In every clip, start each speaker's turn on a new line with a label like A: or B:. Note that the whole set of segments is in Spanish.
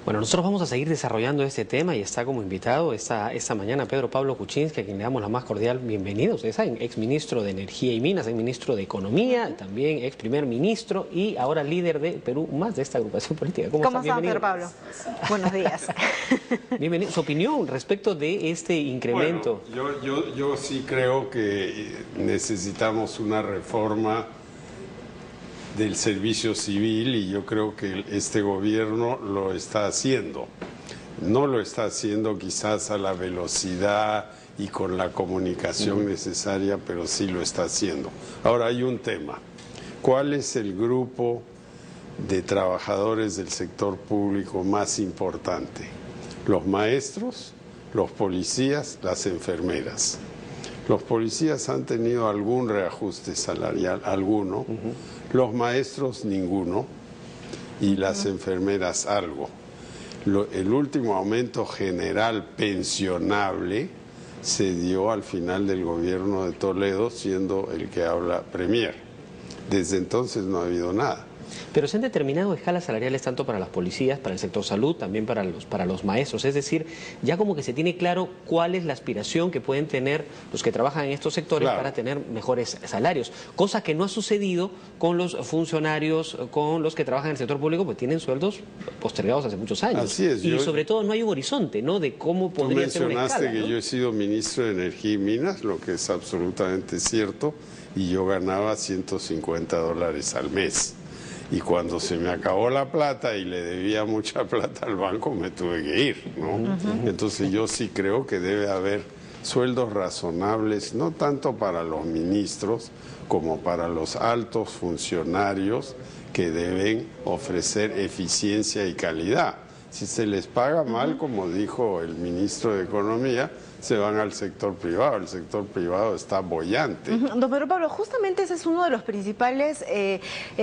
A: Bueno, nosotros vamos a seguir desarrollando este tema y está como invitado esta mañana Pedro Pablo Kuczynski, a quien le damos la más cordial bienvenida. Ustedes saben, ex ministro de Energía y Minas, ex ministro de Economía, también ex primer ministro y ahora líder de Perú Más, de esta agrupación política.
B: ¿Cómo está, Pedro Pablo? Buenos días.
A: Bienvenido. Su opinión respecto de este incremento.
C: Bueno, yo sí creo que necesitamos una reforma del servicio civil y yo creo que este gobierno lo está haciendo. No lo está haciendo quizás a la velocidad y con la comunicación necesaria, pero sí lo está haciendo. Ahora hay un tema. ¿Cuál es el grupo de trabajadores del sector público más importante? Los maestros, los policías, las enfermeras. Los policías han tenido algún reajuste salarial, alguno. Los maestros ninguno y las enfermeras algo. El último aumento general pensionable se dio al final del gobierno de Toledo, siendo el que habla Premier. Desde entonces no ha habido nada.
A: Pero se han determinado escalas salariales tanto para las policías, para el sector salud, también para los maestros. Es decir, ya como que se tiene claro cuál es la aspiración que pueden tener los que trabajan en estos sectores para tener mejores salarios. Cosa que no ha sucedido con los funcionarios, con los que trabajan en el sector público, pues tienen sueldos postergados hace muchos años.
C: Así es.
A: Y sobre todo no hay un horizonte, ¿no?, de cómo podría ser una escala.
C: Tú mencionaste que yo he sido ministro de Energía y Minas, lo que es absolutamente cierto, y yo ganaba $150 al mes. Y cuando se me acabó la plata y le debía mucha plata al banco, me tuve que ir, ¿no? Entonces yo sí creo que debe haber sueldos razonables, no tanto para los ministros como para los altos funcionarios que deben ofrecer eficiencia y calidad. Si se les paga mal, como dijo el ministro de Economía, se van al sector privado. El sector privado está boyante.
B: Don Pedro Pablo, justamente ese es uno de los principales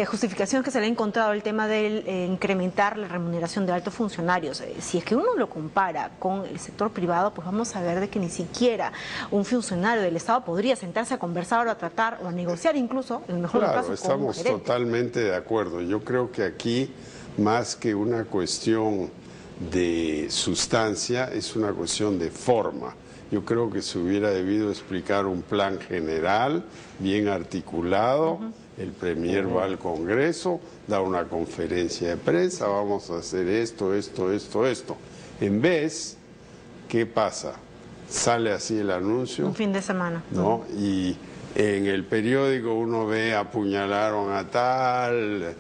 B: justificaciones que se le ha encontrado, el tema de incrementar la remuneración de altos funcionarios. Si es que uno lo compara con el sector privado, pues vamos a ver de que ni siquiera un funcionario del Estado podría sentarse a conversar o a tratar o a negociar incluso, en el mejor caso, con
C: estamos
B: un gerente.
C: Totalmente de acuerdo. Yo creo que aquí, más que una cuestión de sustancia, es una cuestión de forma. Yo creo que se hubiera debido explicar un plan general, bien articulado. El Premier va al Congreso, da una conferencia de prensa, vamos a hacer esto. En vez, ¿qué pasa? Sale así el anuncio.
B: Un fin de semana.
C: ¿No? Y en el periódico uno ve apuñalaron a tal,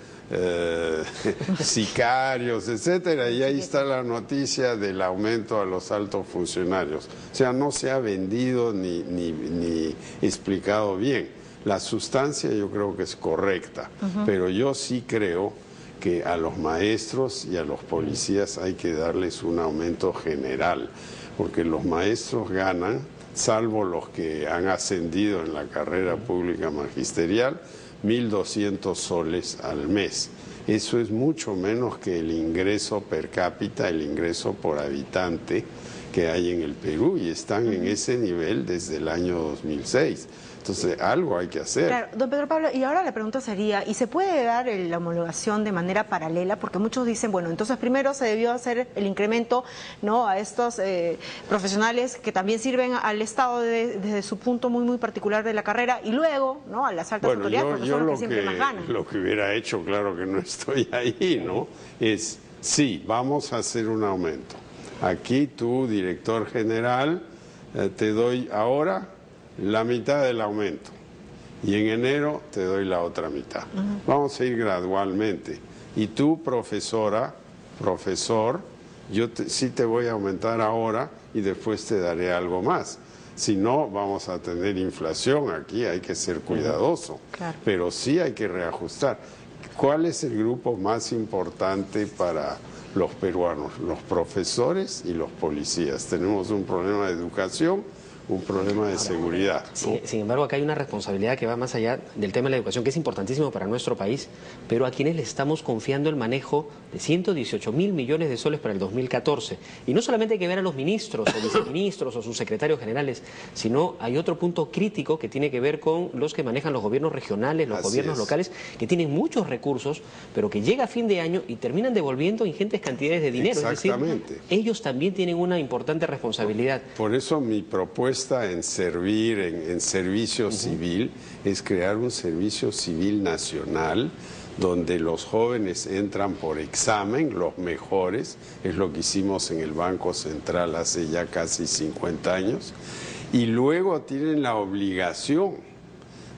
C: sicarios, etcétera, y ahí está la noticia del aumento a los altos funcionarios. O sea, no se ha vendido ni explicado bien. La sustancia yo creo que es correcta, pero yo sí creo que a los maestros y a los policías hay que darles un aumento general, porque los maestros ganan, salvo los que han ascendido en la carrera pública magisterial, 1.200 soles al mes. Eso es mucho menos que el ingreso per cápita, el ingreso por habitante que hay en el Perú, y están en ese nivel desde el año 2006. Entonces, algo hay que hacer.
B: Claro, don Pedro Pablo, y ahora la pregunta sería, ¿y se puede dar la homologación de manera paralela? Porque muchos dicen, bueno, entonces primero se debió hacer el incremento, ¿no?, a estos profesionales que también sirven al Estado desde su punto muy particular de la carrera, y luego, ¿no?, a las altas autoridades, porque son los que siempre más ganan.
C: Lo que hubiera hecho, claro que no estoy ahí, ¿no?, es, sí, vamos a hacer un aumento. Aquí tú, director general, te doy ahora la mitad del aumento y en enero te doy la otra mitad. Vamos a ir gradualmente. Y tú, profesora, profesor, yo sí te voy a aumentar ahora y después te daré algo más. Si no, vamos a tener inflación aquí, hay que ser cuidadoso.
B: Claro.
C: Pero sí hay que reajustar. ¿Cuál es el grupo más importante para los peruanos? Los profesores y los policías. Tenemos un problema de educación, un problema de seguridad, ¿no?
A: Sin embargo, acá hay una responsabilidad que va más allá del tema de la educación, que es importantísimo para nuestro país, pero a quienes le estamos confiando el manejo de 118.000 millones de soles para el 2014. Y no solamente hay que ver a los ministros o viceministros o sus secretarios generales, sino hay otro punto crítico que tiene que ver con los que manejan los gobiernos regionales, los gobiernos locales, que tienen muchos recursos, pero que llega a fin de año y terminan devolviendo ingentes cantidades de dinero.
C: Exactamente.
A: Es decir, ellos también tienen una importante responsabilidad.
C: Por eso mi propuesta en servir, en servicio civil, es crear un servicio civil nacional donde los jóvenes entran por examen, los mejores, es lo que hicimos en el Banco Central hace ya casi 50 años, y luego tienen la obligación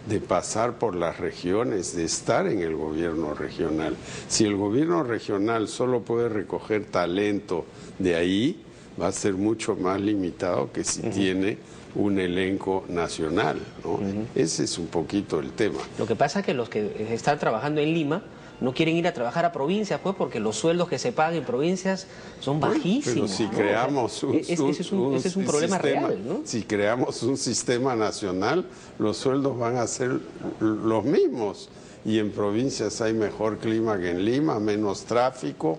C: de pasar por las regiones, de estar en el gobierno regional. Si el gobierno regional solo puede recoger talento de ahí, va a ser mucho más limitado que si tiene un elenco nacional, ¿no? Ese es un poquito el tema.
A: Lo que pasa es que los que están trabajando en Lima no quieren ir a trabajar a provincias, pues, porque los sueldos que se pagan en provincias son bajísimos.
C: Pero si
A: ¿no?
C: creamos
A: ese es un problema
C: sistema
A: real, ¿no?
C: Si creamos un sistema nacional, los sueldos van a ser los mismos. Y en provincias hay mejor clima que en Lima, menos tráfico.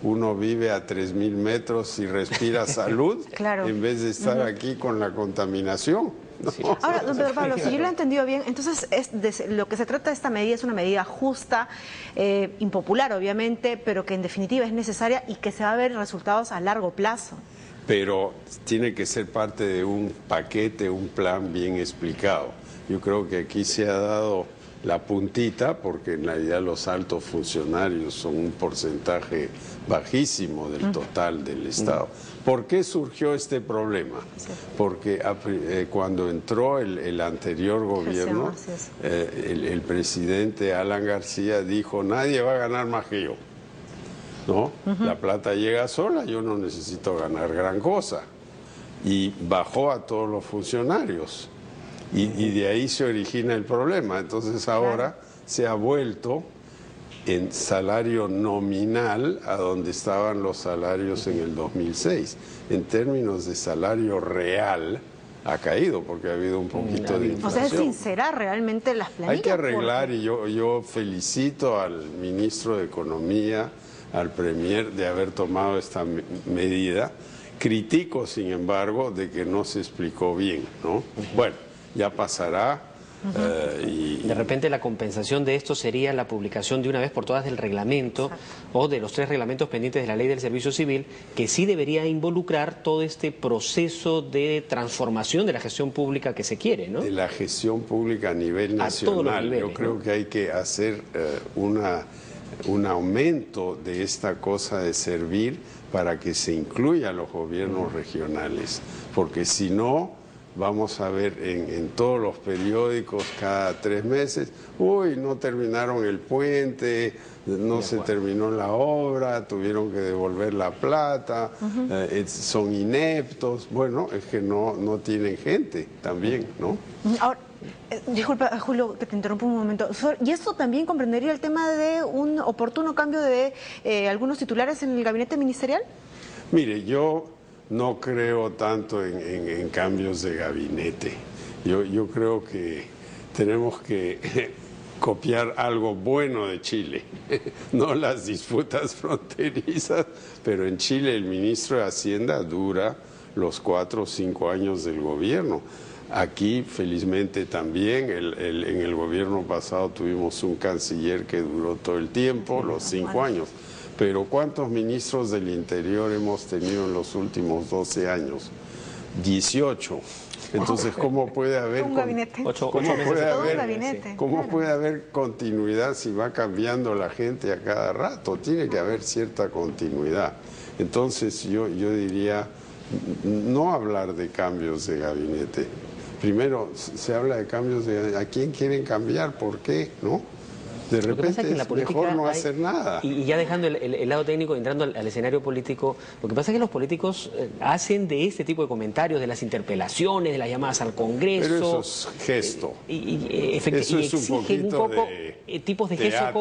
C: Uno vive a 3.000 metros y respira salud,
B: claro,
C: en vez de estar aquí con la contaminación, ¿no?
A: Sí.
B: Ahora, don Pedro Pablo, si yo lo he entendido bien, entonces lo que se trata de esta medida es una medida justa, impopular obviamente, pero que en definitiva es necesaria y que se va a ver resultados a largo plazo.
C: Pero tiene que ser parte de un paquete, un plan bien explicado. Yo creo que aquí se ha dado la puntita, porque en realidad los altos funcionarios son un porcentaje bajísimo del total del Estado. ¿Por qué surgió este problema? Porque cuando entró el anterior gobierno, el presidente Alan García dijo: nadie va a ganar más que yo, ¿no? La plata llega sola, yo no necesito ganar gran cosa. Y bajó a todos los funcionarios. Y de ahí se origina el problema. Entonces ahora se ha vuelto en salario nominal a donde estaban los salarios en el 2006. En términos de salario real ha caído porque ha habido un poquito de inflación.
B: O sea, es sincerar realmente las planillas.
C: Hay que arreglar, y yo felicito al ministro de Economía, al premier, de haber tomado esta medida. Critico, sin embargo, de que no se explicó bien, ¿no? Bueno, ya pasará.
A: De repente la compensación de esto sería la publicación de una vez por todas del reglamento o de los 3 reglamentos pendientes de la Ley del Servicio Civil, que sí debería involucrar todo este proceso de transformación de la gestión pública que se quiere, ¿no?
C: De la gestión pública a nivel nacional.
A: todos los niveles,
C: yo creo que hay que hacer un aumento de esta cosa de servir para que se incluya a los gobiernos regionales, porque si no, vamos a ver en todos los periódicos cada 3 meses, uy, no terminaron el puente, no se terminó la obra, tuvieron que devolver la plata, son ineptos. Bueno, es que no tienen gente también, ¿no?
B: Ahora, disculpa, Julio, que te interrumpo un momento. ¿Y esto también comprendería el tema de un oportuno cambio de algunos titulares en el gabinete ministerial?
C: Mire, yo no creo tanto en cambios de gabinete. Yo creo que tenemos que copiar algo bueno de Chile, no las disputas fronterizas, pero en Chile el ministro de Hacienda dura los 4 o 5 años del gobierno. Aquí, felizmente, también en el gobierno pasado tuvimos un canciller que duró todo el tiempo, los 5 años. Pero ¿cuántos ministros del Interior hemos tenido en los últimos 12 años? 18. Entonces, ¿cómo puede haber ¿Cómo puede haber continuidad si va cambiando la gente a cada rato? Tiene que haber cierta continuidad. Entonces, yo diría, no hablar de cambios de gabinete. Primero, se habla de cambios de gabinete. ¿A quién quieren cambiar? ¿Por qué? ¿No? De
A: Lo que pasa
C: repente
A: es que en la política
C: mejor no hacer nada.
A: Y ya dejando el lado técnico, entrando al escenario político, lo que pasa es que los políticos hacen de este tipo de comentarios, de las interpelaciones, de las llamadas al Congreso...
C: Pero eso es gesto.
A: Eso es un poco tipos de gesto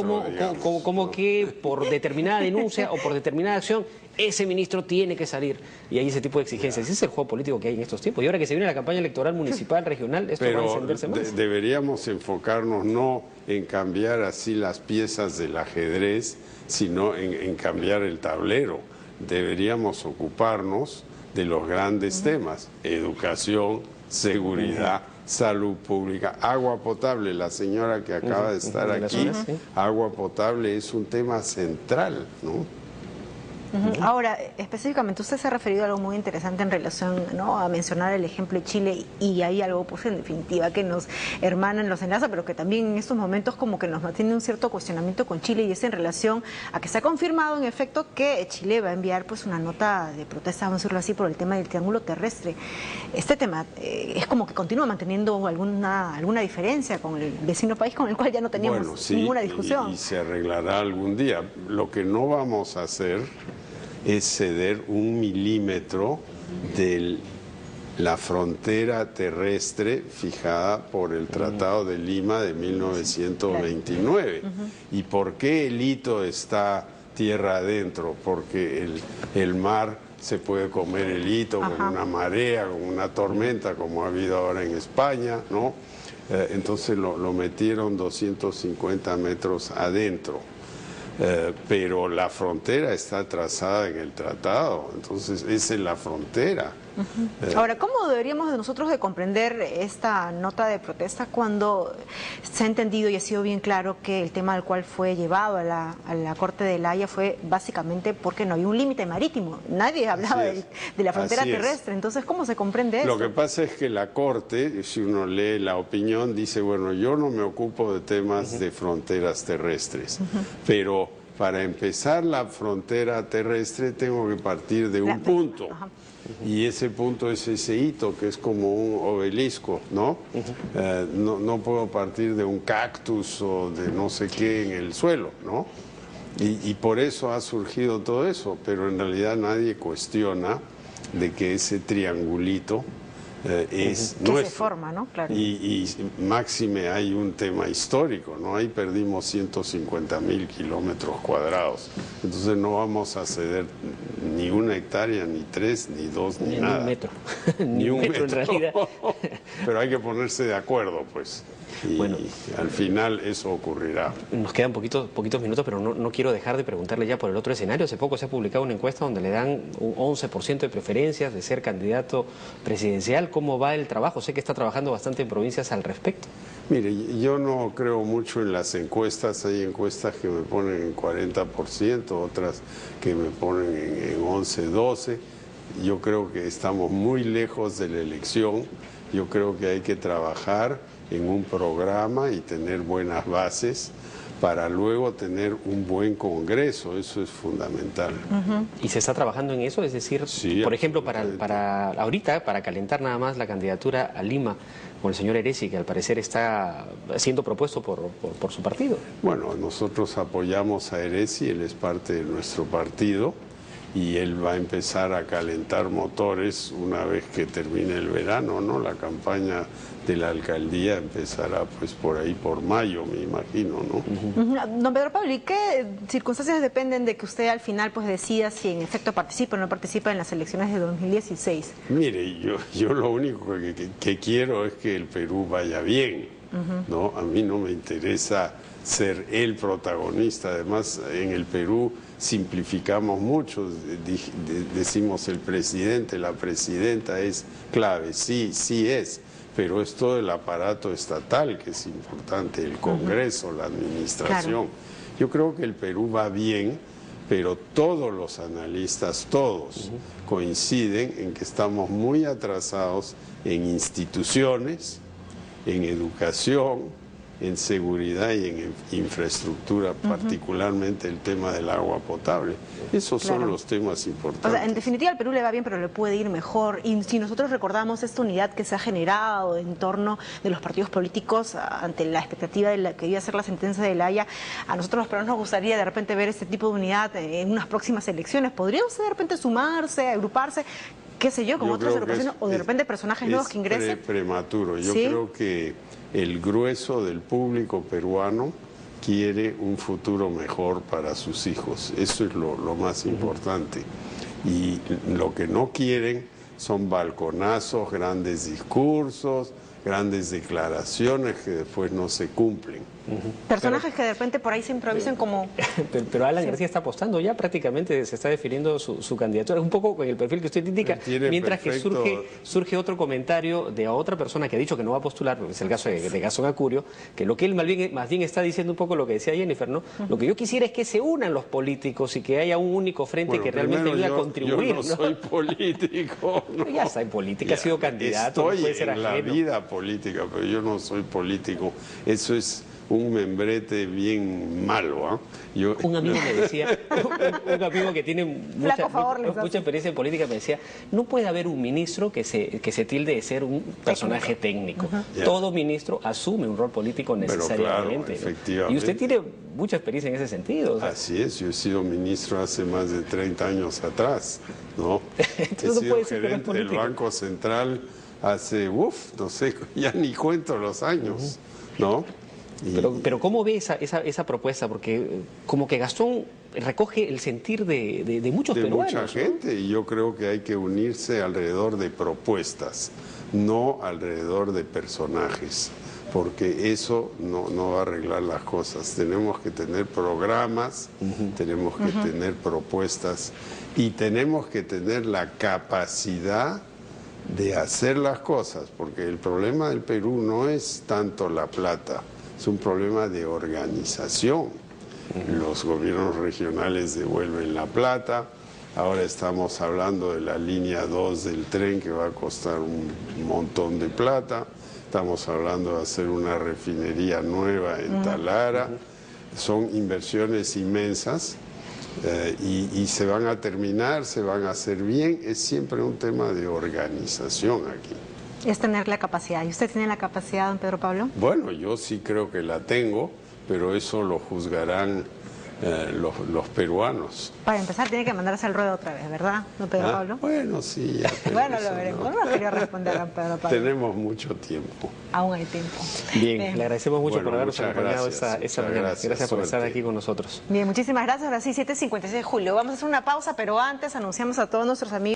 A: como que por determinada denuncia o por determinada acción ese ministro tiene que salir, y hay ese tipo de exigencias. Ese es el juego político que hay en estos tiempos, y ahora que se viene la campaña electoral municipal, regional, esto va a encenderse más.
C: Deberíamos enfocarnos no en cambiar así las piezas del ajedrez, sino en cambiar el tablero. Deberíamos ocuparnos de los grandes temas: educación, seguridad, salud pública, agua potable. La señora que acaba de estar aquí, agua potable es un tema central, ¿no?
B: Ahora, específicamente, usted se ha referido a algo muy interesante en relación, ¿no?, a mencionar el ejemplo de Chile, y hay algo, pues, en definitiva, que nos hermanan, nos enlaza, pero que también en estos momentos como que nos mantiene un cierto cuestionamiento con Chile, y es en relación a que se ha confirmado en efecto que Chile va a enviar, pues, una nota de protesta, vamos a decirlo así, por el tema del triángulo terrestre. Este tema es como que continúa manteniendo alguna diferencia con el vecino país con el cual ya no teníamos ninguna discusión.
C: Y se arreglará algún día. Lo que no vamos a hacer es ceder 1 milímetro de la frontera terrestre fijada por el Tratado de Lima de 1929. ¿Y por qué el hito está tierra adentro? Porque el mar se puede comer el hito con una marea, con una tormenta, como ha habido ahora en España, ¿no? Entonces lo metieron 250 metros adentro. Pero la frontera está trazada en el tratado, entonces esa es la frontera.
B: Ahora, ¿cómo deberíamos nosotros de comprender esta nota de protesta cuando se ha entendido y ha sido bien claro que el tema al cual fue llevado a la Corte de La Haya fue básicamente porque no había un límite marítimo? Nadie hablaba de la frontera terrestre. Entonces, ¿cómo se comprende eso?
C: Lo que pasa es que la Corte, si uno lee la opinión, dice, bueno, yo no me ocupo de temas de fronteras terrestres, pero para empezar la frontera terrestre tengo que partir de un punto. Y ese punto es ese hito, que es como un obelisco, ¿no? No puedo partir de un cactus o de no sé qué en el suelo, ¿no? Y por eso ha surgido todo eso, pero en realidad nadie cuestiona de que ese triangulito es nuestro.
B: Que se forma, ¿no? Claro.
C: Y máxime hay un tema histórico, ¿no? Ahí perdimos 150.000 kilómetros cuadrados. Entonces no vamos a ceder ni 1 hectárea, ni 3, ni 2, ni nada.
A: Ni un metro.
C: Ni un metro
A: en realidad.
C: Pero hay que ponerse de acuerdo, pues. Y al final eso ocurrirá.
A: Nos quedan poquitos minutos, pero no quiero dejar de preguntarle ya por el otro escenario. Hace poco se ha publicado una encuesta donde le dan un 11% de preferencias de ser candidato presidencial. ¿Cómo va el trabajo? Sé que está trabajando bastante en provincias al respecto.
C: Mire, yo no creo mucho en las encuestas. Hay encuestas que me ponen en 40%, otras que me ponen en 11, 12. Yo creo que estamos muy lejos de la elección. Yo creo que hay que trabajar en un programa y tener buenas bases para luego tener un buen Congreso. Eso es fundamental.
A: ¿Y se está trabajando en eso? Es decir, por ejemplo, para ahorita, para calentar nada más la candidatura a Lima con el señor Heresi, que al parecer está siendo propuesto por su partido.
C: Bueno, nosotros apoyamos a Heresi, él es parte de nuestro partido y él va a empezar a calentar motores una vez que termine el verano, ¿no? La campaña de la alcaldía empezará pues por ahí por mayo, me imagino, ¿no?
B: Don Pedro Pablo, ¿y qué circunstancias dependen de que usted al final pues decida si en efecto participa o no participa en las elecciones de 2016?
C: Mire, yo lo único que quiero es que el Perú vaya bien, ¿no? A mí no me interesa ser el protagonista. Además, en el Perú simplificamos mucho, decimos el presidente, la presidenta es clave, sí es, pero es todo el aparato estatal que es importante, el Congreso, la administración. Claro. Yo creo que el Perú va bien, pero todos los analistas, todos, coinciden en que estamos muy atrasados en instituciones, en educación, en seguridad y en infraestructura, particularmente el tema del agua potable. Esos son los temas importantes.
B: O sea, en definitiva, al Perú le va bien, pero le puede ir mejor. Y si nosotros recordamos esta unidad que se ha generado en torno de los partidos políticos ante la expectativa de la que iba a ser la sentencia de La Haya, a nosotros los peruanos nos gustaría de repente ver este tipo de unidad en unas próximas elecciones. ¿Podría usted de repente sumarse, agruparse, qué sé yo, con otras agrupaciones o de repente personajes nuevos que ingresen?
C: Es prematuro. Yo creo que el grueso del público peruano quiere un futuro mejor para sus hijos. Eso es lo más importante. Y lo que no quieren son balconazos, grandes discursos, grandes declaraciones que después no se cumplen.
B: Personajes que de repente por ahí se improvisen como...
A: Pero Alan García está apostando, ya prácticamente se está definiendo su candidatura, es un poco con el perfil que usted indica, mientras que surge otro comentario de otra persona que ha dicho que no va a postular, es el caso de Gastón Acurio, que lo que él más bien está diciendo un poco lo que decía Jennifer, ¿no? Lo que yo quisiera es que se unan los políticos y que haya un único frente que realmente ayude a contribuir.
C: Yo no soy político. No.
A: Ya está en política, ha sido candidato,
C: estoy
A: no puede ser
C: en
A: ajeno.
C: la vida política, pero yo no soy político. Eso es un membrete bien malo.
A: Un amigo me decía, un amigo que tiene mucha experiencia en política, me decía, no puede haber un ministro que se tilde de ser un personaje técnico. Todo ministro asume un rol político necesariamente.
C: Claro, efectivamente.
A: Y usted tiene mucha experiencia en ese sentido. O sea.
C: Así es, yo he sido ministro hace más de 30 años atrás, ¿no? He sido gerente del Banco Central hace, no sé, ya ni cuento los años, ¿no?
A: Pero ¿cómo ve esa propuesta? Porque como que Gastón recoge el sentir de muchos peruanos.
C: De mucha gente, y yo creo que hay que unirse alrededor de propuestas, no alrededor de personajes, porque eso no va a arreglar las cosas. Tenemos que tener programas, tenemos que tener propuestas y tenemos que tener la capacidad de hacer las cosas, porque el problema del Perú no es tanto la plata, es un problema de organización. Los gobiernos regionales devuelven la plata. Ahora estamos hablando de la línea 2 del tren que va a costar un montón de plata. Estamos hablando de hacer una refinería nueva en Talara. Son inversiones inmensas y se van a terminar, se van a hacer bien. Es siempre un tema de organización aquí.
B: Es tener la capacidad. ¿Y usted tiene la capacidad, don Pedro Pablo?
C: Bueno, yo sí creo que la tengo, pero eso lo juzgarán los peruanos.
B: Para empezar, tiene que mandarse al ruedo otra vez, ¿verdad, don Pedro Pablo?
C: Bueno, sí.
B: Bueno, lo veremos. No quería responder a don Pedro Pablo.
C: Tenemos mucho tiempo.
B: Aún hay tiempo.
A: Bien, le agradecemos mucho por habernos acompañado esta mañana. Gracias por estar aquí con nosotros.
B: Bien, muchísimas gracias. Ahora sí, 7:56 de julio. Vamos a hacer una pausa, pero antes anunciamos a todos nuestros amigos.